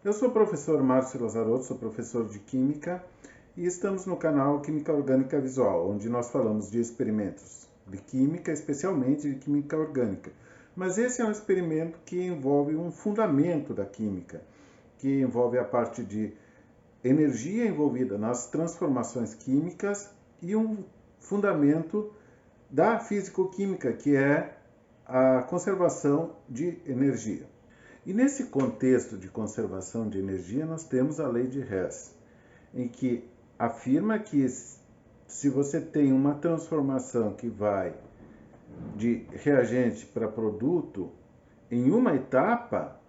Eu sou o professor Márcio Lazarotto, sou professor de Química e estamos no canal Química Orgânica Visual, onde nós falamos de experimentos de Química, especialmente de Química Orgânica. Mas esse é um experimento que envolve um fundamento da Química, que envolve a parte de energia envolvida nas transformações químicas e um fundamento da físico-química, que é a conservação de energia. E nesse contexto de conservação de energia, nós temos a lei de Hess, em que afirma que se você tem uma transformação que vai de reagente para produto em uma etapa,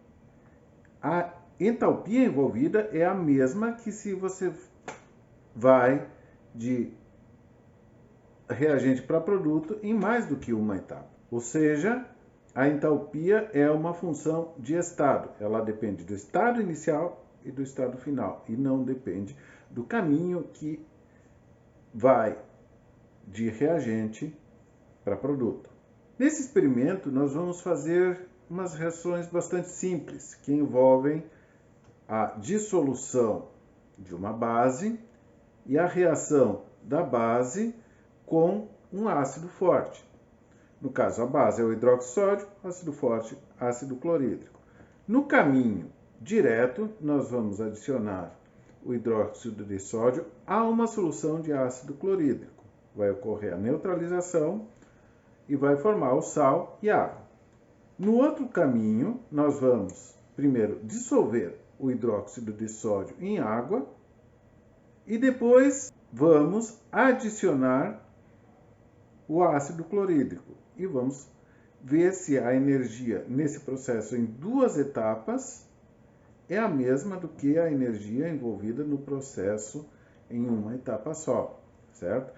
a entalpia envolvida é a mesma que se você vai de reagente para produto em mais do que uma etapa. Ou seja, a entalpia é uma função de estado. Ela depende do estado inicial e do estado final, e não depende do caminho que vai de reagente para produto. Nesse experimento, nós vamos fazer umas reações bastante simples, que envolvem a dissolução de uma base e a reação da base com um ácido forte. No caso, a base é o hidróxido de sódio, ácido forte, ácido clorídrico. No caminho direto, nós vamos adicionar o hidróxido de sódio a uma solução de ácido clorídrico. Vai ocorrer a neutralização e vai formar o sal e a água. No outro caminho, nós vamos primeiro dissolver o hidróxido de sódio em água e depois vamos adicionar o ácido clorídrico e vamos ver se a energia nesse processo em duas etapas é a mesma do que a energia envolvida no processo em uma etapa só, certo?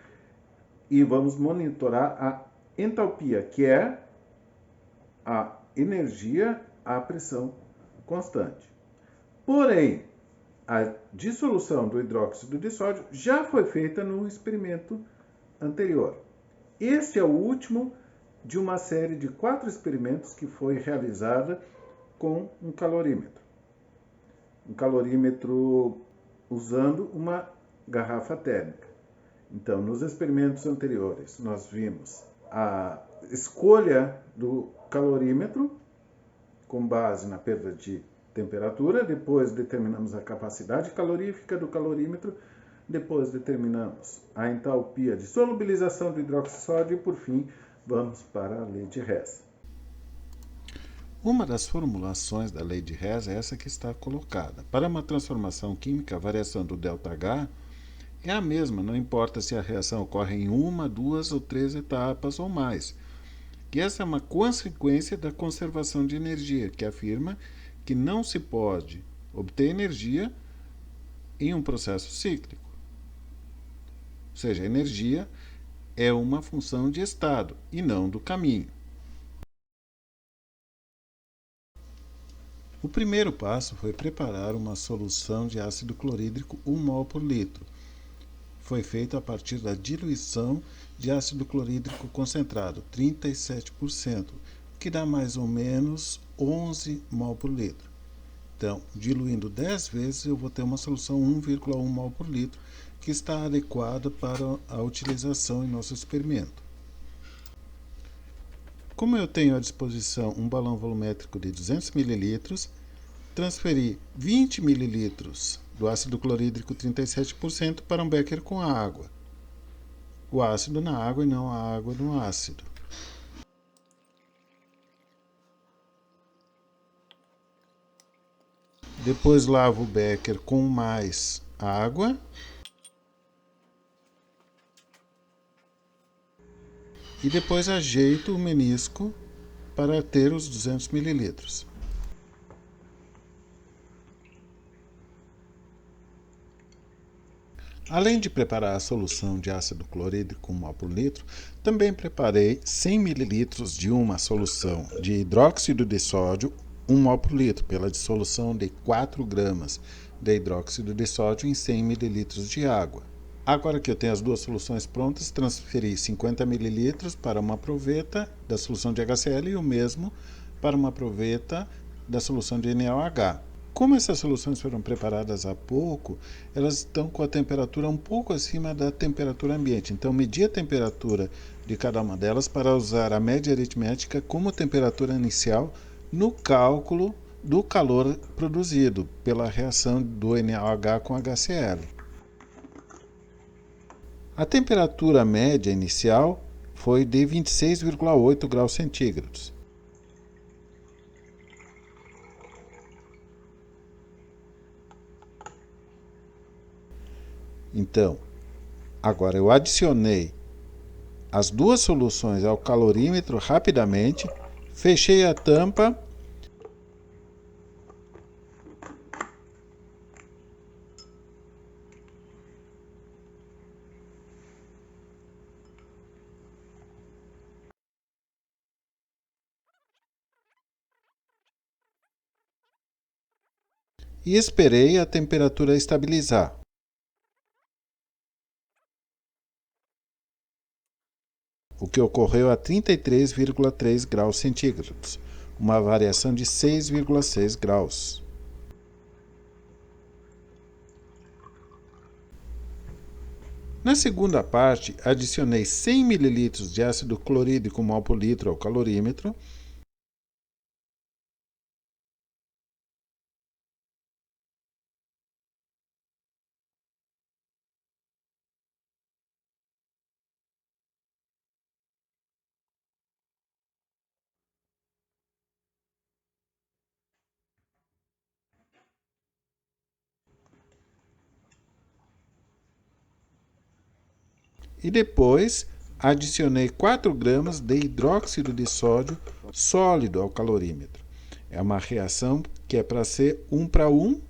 E vamos monitorar a entalpia, que é a energia à pressão constante. Porém, a dissolução do hidróxido de sódio já foi feita no experimento anterior. Este é o último de uma série de 4 experimentos que foi realizada com um calorímetro. Um calorímetro usando uma garrafa térmica. Então, nos experimentos anteriores, nós vimos a escolha do calorímetro com base na perda de temperatura, depois determinamos a capacidade calorífica do calorímetro, depois determinamos a entalpia de solubilização do hidróxido de sódio e, por fim, vamos para a lei de Hess. Uma das formulações da lei de Hess é essa que está colocada. Para uma transformação química, a variação do ΔH é a mesma, não importa se a reação ocorre em uma, duas ou três etapas ou mais. E essa é uma consequência da conservação de energia, que afirma que não se pode obter energia em um processo cíclico. Ou seja, a energia é uma função de estado e não do caminho. O primeiro passo foi preparar uma solução de ácido clorídrico 1 mol por litro. Foi feito a partir da diluição de ácido clorídrico concentrado, 37%, que dá mais ou menos 11 mol por litro. Então, diluindo 10 vezes, eu vou ter uma solução 1,1 mol por litro, que está adequada para a utilização em nosso experimento. Como eu tenho à disposição um balão volumétrico de 200 ml, transferi 20 ml do ácido clorídrico 37% para um becker com água. O ácido na água e não a água no ácido. Depois lavo o becker com mais água. E depois ajeito o menisco para ter os 200 ml. Além de preparar a solução de ácido clorídrico 1 mol por litro, também preparei 100 ml de uma solução de hidróxido de sódio 1 mol por litro, pela dissolução de 4 gramas de hidróxido de sódio em 100 ml de água. Agora que eu tenho as duas soluções prontas, transferi 50 ml para uma proveta da solução de HCl e o mesmo para uma proveta da solução de NaOH. como essas soluções foram preparadas há pouco, elas estão com a temperatura um pouco acima da temperatura ambiente. Então, medi a temperatura de cada uma delas para usar a média aritmética como temperatura inicial no cálculo do calor produzido pela reação do NaOH com HCl. A temperatura média inicial foi de 26,8 graus centígrados. Então, agora eu adicionei as duas soluções ao calorímetro rapidamente, fechei a tampa e esperei a temperatura estabilizar. O que ocorreu a 33,3 graus centígrados, uma variação de 6,6 graus. Na segunda parte, adicionei 100 ml de ácido clorídrico mol por litro ao calorímetro e depois adicionei 4 gramas de hidróxido de sódio sólido ao calorímetro. É uma reação que é para ser 1 para 1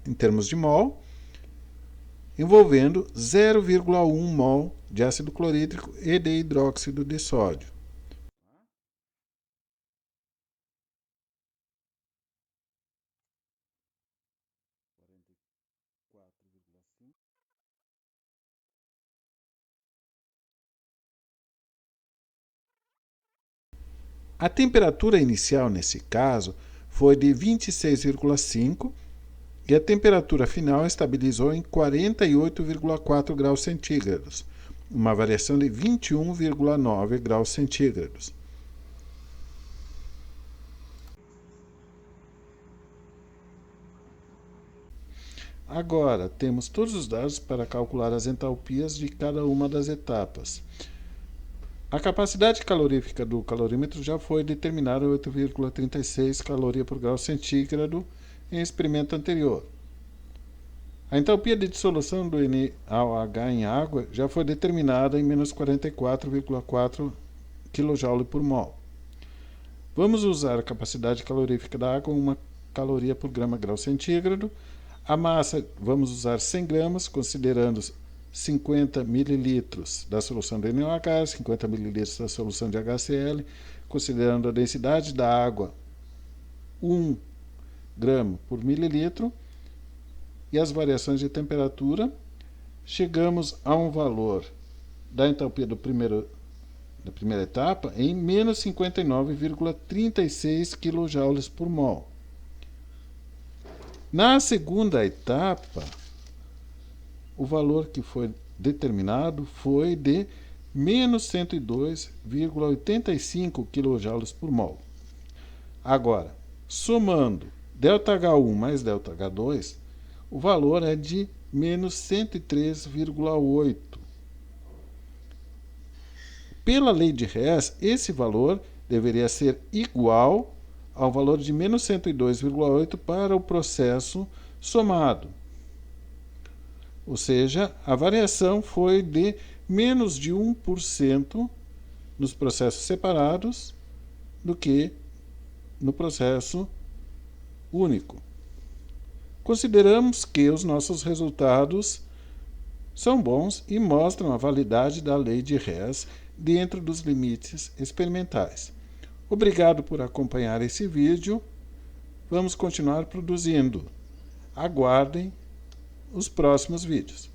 em termos de mol, envolvendo 0,1 mol de ácido clorídrico e de hidróxido de sódio. A temperatura inicial nesse caso foi de 26,5 e a temperatura final estabilizou em 48,4 graus centígrados, uma variação de 21,9 graus centígrados. Agora, temos todos os dados para calcular as entalpias de cada uma das etapas. A capacidade calorífica do calorímetro já foi determinada a 8,36 caloria por grau centígrado em experimento anterior. A entalpia de dissolução do NaOH em água já foi determinada em menos 44,4 kJ por mol. Vamos usar a capacidade calorífica da água, 1 caloria por grau centígrado. A massa, vamos usar 100 gramas, considerando 50 ml da solução de NaOH, 50 ml da solução de HCl, considerando a densidade da água 1 grama por mililitro e as variações de temperatura, chegamos a um valor da entalpia da primeira etapa em menos 59,36 kJ por mol. Na segunda etapa, o valor que foi determinado foi de menos 102,85 kJ por mol. Agora, somando ΔH1 mais ΔH2, o valor é de menos 103,8. Pela lei de Hess, esse valor deveria ser igual ao valor de menos 102,8 para o processo somado. Ou seja, a variação foi de menos de 1% nos processos separados do que no processo único. Consideramos que os nossos resultados são bons e mostram a validade da lei de Hess dentro dos limites experimentais. Obrigado por acompanhar esse vídeo. Vamos continuar produzindo. Aguardem os próximos vídeos.